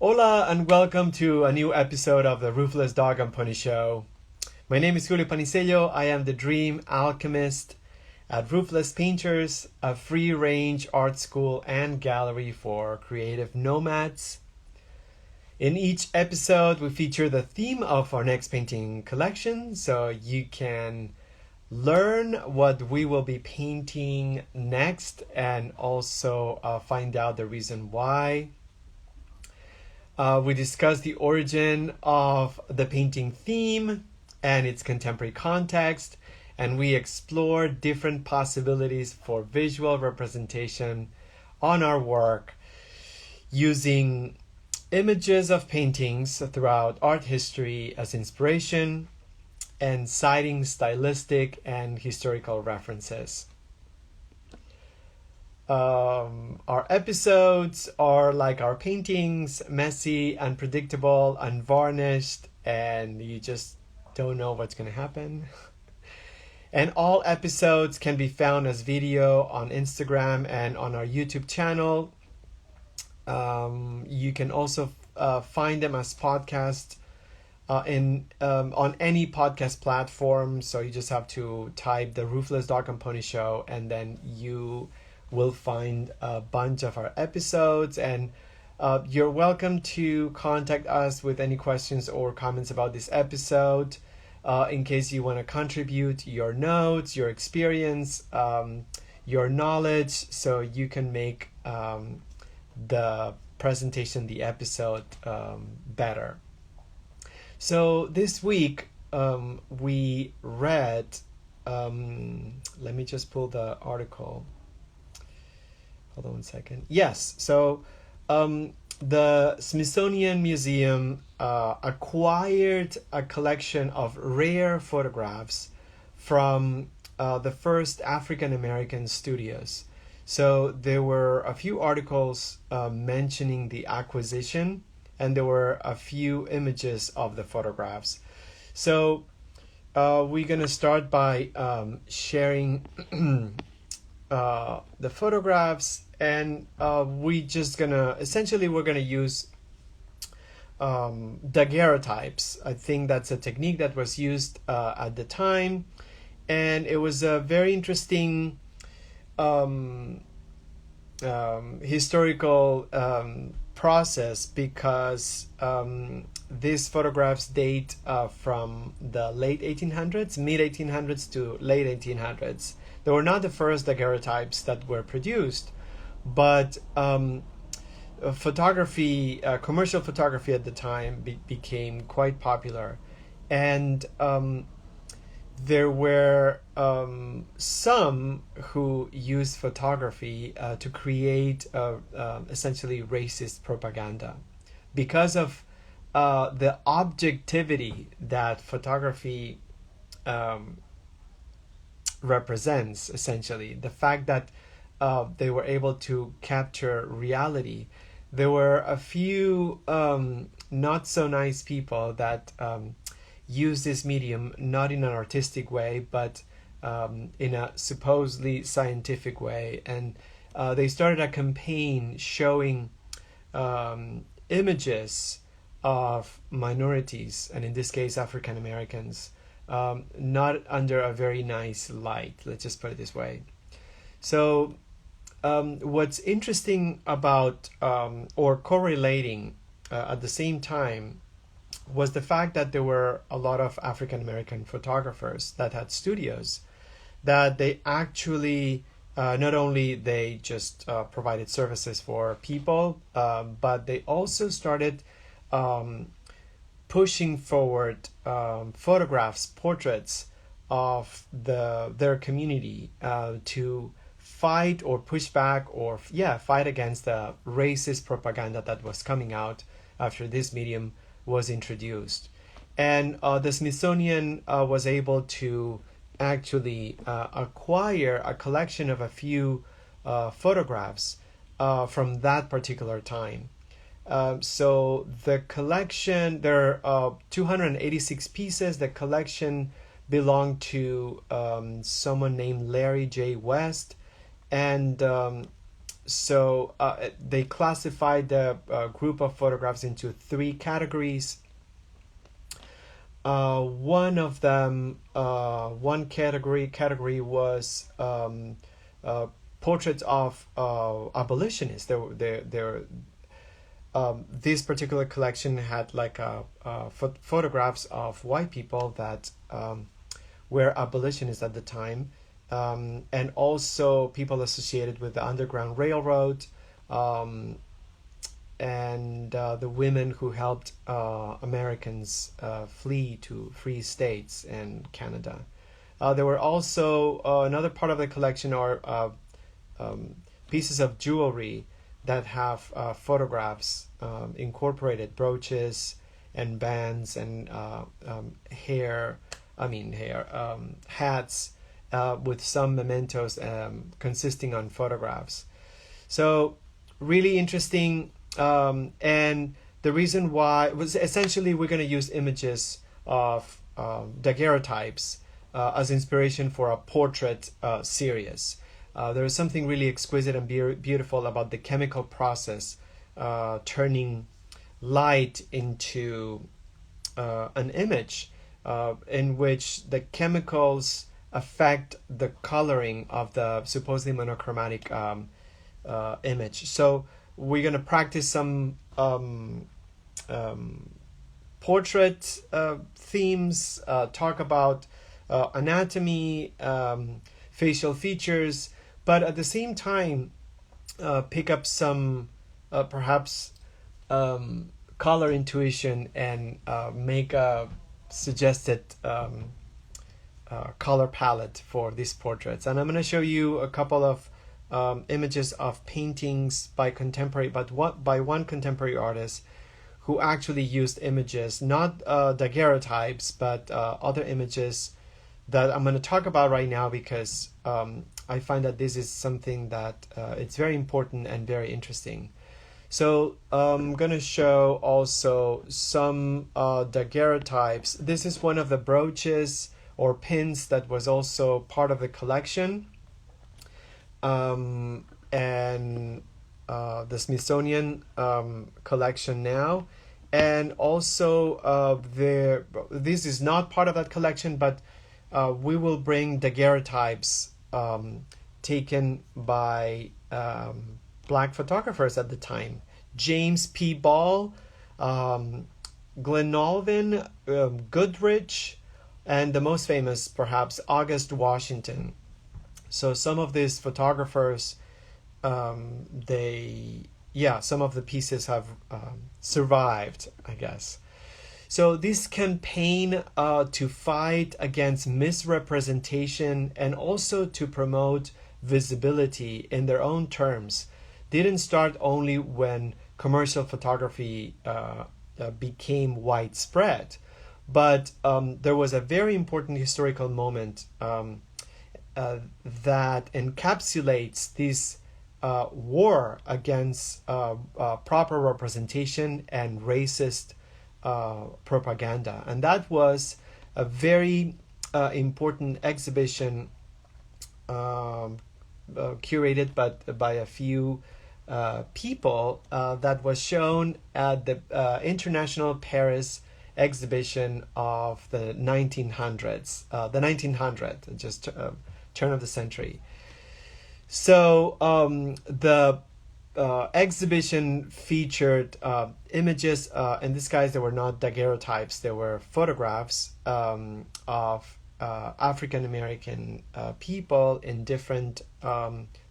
Hola and welcome to a new episode of the Ruthless Dog and Pony Show. My name is Julio Panicello. I am the Dream Alchemist at Ruthless Painters, a free-range art school and gallery for creative nomads. In each episode, we feature the theme of our next painting collection, so you can learn what we will be painting next and also find out the reason why. We discuss the origin of the painting theme and its contemporary context, and we explore different possibilities for visual representation on our work using images of paintings throughout art history as inspiration and citing stylistic and historical references. Our episodes are like our paintings, messy, unpredictable, unvarnished, and you just don't know what's going to happen. And all episodes can be found as video on Instagram and on our YouTube channel. You can also find them as podcasts on any podcast platform. So you just have to type the Ruthless Dog and Pony Show, and then you will find a bunch of our episodes. And you're welcome to contact us with any questions or comments about this episode. In case you want to contribute your notes, your experience, your knowledge, so you can make the presentation, the episode better. So this week we read, let me just pull the article. Hold on one second. Yes, so the Smithsonian Museum acquired a collection of rare photographs from the first African American studios. So there were a few articles mentioning the acquisition, and there were a few images of the photographs. So we're going to start by sharing the photographs, and we're gonna use daguerreotypes. I think that's a technique that was used at the time, and it was a very interesting historical process because these photographs date from the late 1800s, mid 1800s to late 1800s. They were not the first daguerreotypes that were produced, but photography, commercial photography at the time became quite popular. And there were some who used photography to create essentially racist propaganda because of the objectivity that photography represents. Essentially, the fact that they were able to capture reality. There were a few not so nice people that use this medium not in an artistic way, but in a supposedly scientific way, and they started a campaign showing images of minorities, and in this case African Americans, not under a very nice light, let's just put it this way. So what's interesting about or correlating at the same time was the fact that there were a lot of African American photographers that had studios, that they actually not only they just provided services for people, but they also started pushing forward photographs, portraits of their community to fight or push back or fight against the racist propaganda that was coming out after this medium was introduced. And the Smithsonian was able to actually acquire a collection of a few photographs from that particular time. So the collection, there are 286 pieces. The collection belonged to someone named Larry J. West, and So they classified the group of photographs into three categories. One of them, one category was portraits of abolitionists. This particular collection had like photographs of white people that were abolitionists at the time, and also people associated with the Underground Railroad, and the women who helped Americans flee to free states and Canada. There were also another part of the collection are pieces of jewelry that have photographs incorporated, brooches and bands and hats with some mementos consisting on photographs. So really interesting. And the reason why was essentially we're going to use images of daguerreotypes as inspiration for a portrait series. There is something really exquisite and beautiful about the chemical process turning light into an image in which the chemicals affect the coloring of the supposedly monochromatic image. So we're going to practice some portrait themes, talk about anatomy, facial features, but at the same time pick up some perhaps color intuition and make a suggested color palette for these portraits. And I'm going to show you a couple of images of paintings by one contemporary artist who actually used images, not daguerreotypes, but other images that I'm going to talk about right now because I find that this is something that it's very important and very interesting. So I'm going to show also some daguerreotypes. This is one of the brooches or pins that was also part of the collection. And the Smithsonian collection now. And also this is not part of that collection, but we will bring daguerreotypes taken by black photographers at the time. James P. Ball, Glenalvin, Goodrich, and the most famous perhaps August Washington. So some of these photographers, some of the pieces have survived, I guess. So this campaign to fight against misrepresentation and also to promote visibility in their own terms didn't start only when commercial photography became widespread, but there was a very important historical moment that encapsulates this war against proper representation and racist propaganda. And that was a very important exhibition curated by a few people that was shown at the International Paris exhibition of the 1900s, just turn of the century. So the exhibition featured images, in this case, they were not daguerreotypes, they were photographs of African American people in different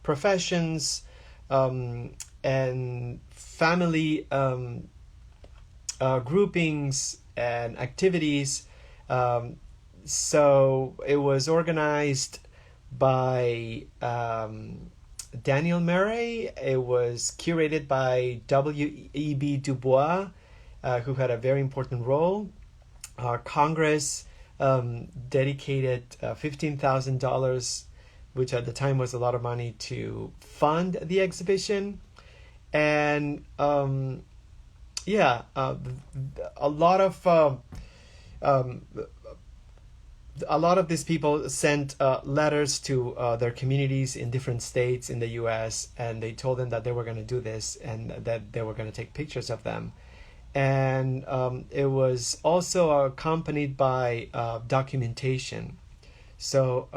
professions and family groupings and activities. So it was organized by Daniel Murray. It was curated by W.E.B. Du Bois, who had a very important role. Congress dedicated $15,000, which at the time was a lot of money, to fund the exhibition. And a lot of a lot of these people sent letters to their communities in different states in the U.S., and they told them that they were going to do this and that they were going to take pictures of them. And it was also accompanied by documentation. So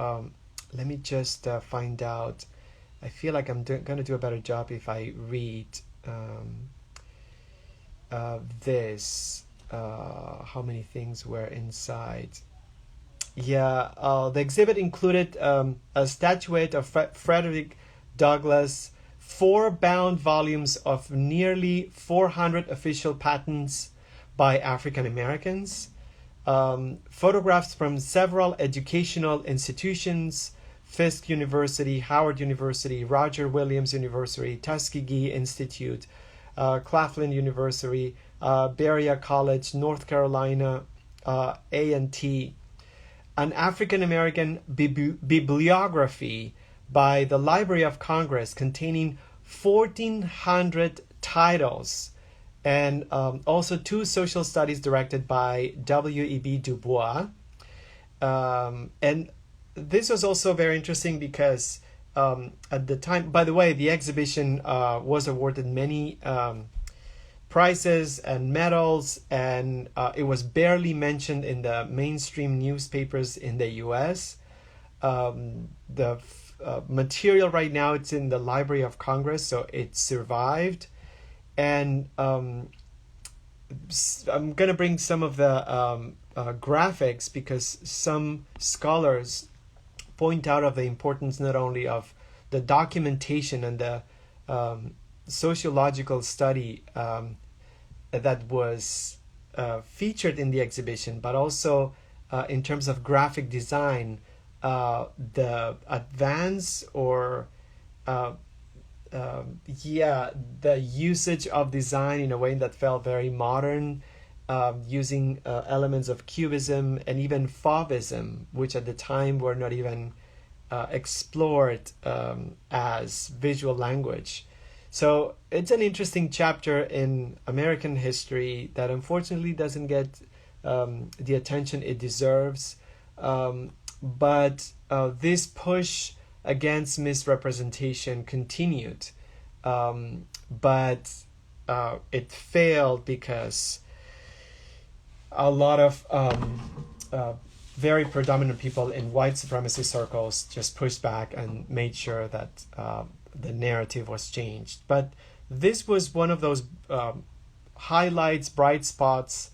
let me just find out. I feel like I'm going to do a better job if I read this. How many things were inside? Yeah, the exhibit included a statuette of Frederick Douglass, 4 bound volumes of nearly 400 official patents by African Americans, photographs from several educational institutions: Fisk University, Howard University, Roger Williams University, Tuskegee Institute, Claflin University, Berea College, North Carolina, A&T, an African American bibliography by the Library of Congress containing 1,400 titles, and also 2 social studies directed by W.E.B. Du Bois. And this was also very interesting because at the time, by the way, the exhibition was awarded many prizes and medals, and it was barely mentioned in the mainstream newspapers in the U.S. The material right now, it's in the Library of Congress, so it survived. And I'm going to bring some of the graphics because some scholars point out of the importance not only of the documentation and the sociological study that was featured in the exhibition, but also in terms of graphic design, the advance or the usage of design in a way that felt very modern, using elements of cubism and even fauvism, which at the time were not even explored as visual language. So it's an interesting chapter in American history that unfortunately doesn't get the attention it deserves. But this push against misrepresentation continued. But it failed because a lot of very predominant people in white supremacy circles just pushed back and made sure that the narrative was changed. But this was one of those highlights, bright spots,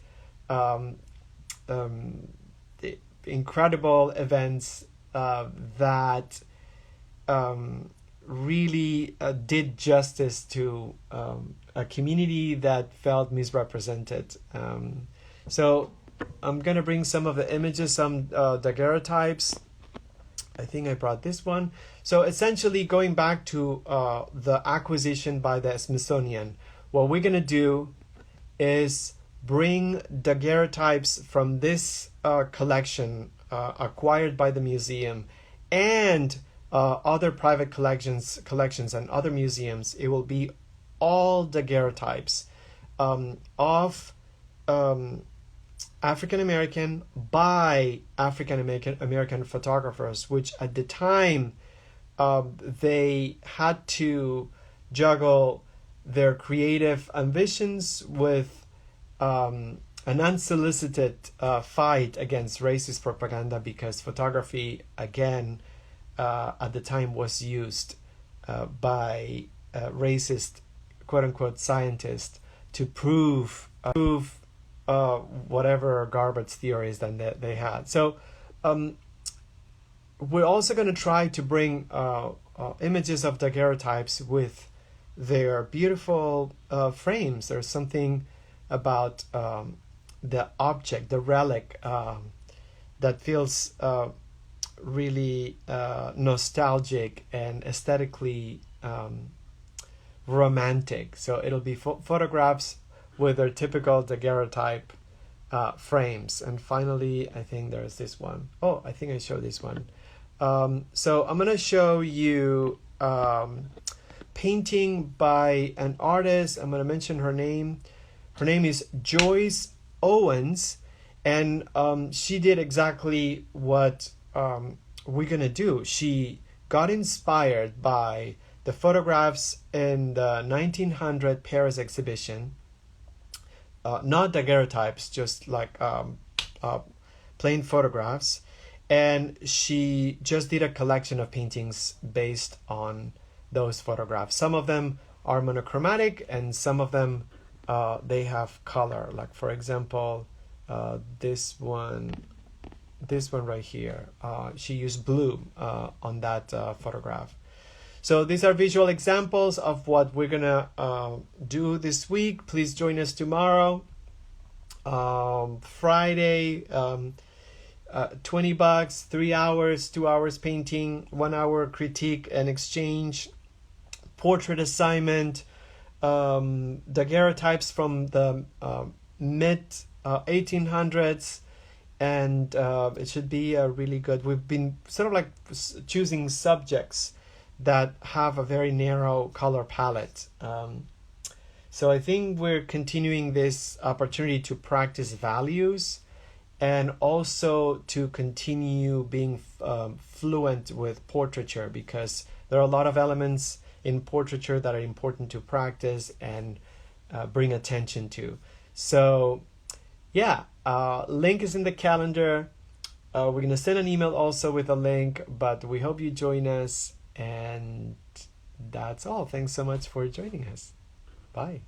incredible events that really did justice to a community that felt misrepresented. So I'm going to bring some of the images, some daguerreotypes. I think I brought this one. So essentially, going back to the acquisition by the Smithsonian, what we're going to do is bring daguerreotypes from this collection acquired by the museum and other private collections and other museums. It will be all daguerreotypes of African American by African American photographers, which at the time they had to juggle their creative ambitions with an unsolicited fight against racist propaganda, because photography, again, at the time was used by racist, quote-unquote, scientists to prove whatever garbage theories that they had. So we're also going to try to bring images of daguerreotypes with their beautiful frames. There's something about the object, the relic, that feels really nostalgic and aesthetically romantic. So it'll be photographs with their typical daguerreotype frames. And finally, I think there's this one. Oh, I think I showed this one. So I'm going to show you painting by an artist. I'm going to mention her name. Her name is Joyce Owens, And she did exactly what we're gonna do. She got inspired by the photographs in the 1900 Paris exhibition, not daguerreotypes, just like plain photographs. And she just did a collection of paintings based on those photographs. Some of them are monochromatic, and some of them they have color. Like for example, this one right here. She used blue on that photograph. So these are visual examples of what we're gonna do this week. Please join us tomorrow, Friday. $20, 3 hours, 2 hours painting, 1 hour critique and exchange, portrait assignment, daguerreotypes from the mid 1800s, and it should be really good. We've been sort of like choosing subjects that have a very narrow color palette. So I think we're continuing this opportunity to practice values and also to continue being fluent with portraiture, because there are a lot of elements in portraiture that are important to practice and bring attention to. So yeah, link is in the calendar. We're going to send an email also with a link, but we hope you join us. And that's all. Thanks so much for joining us. Bye.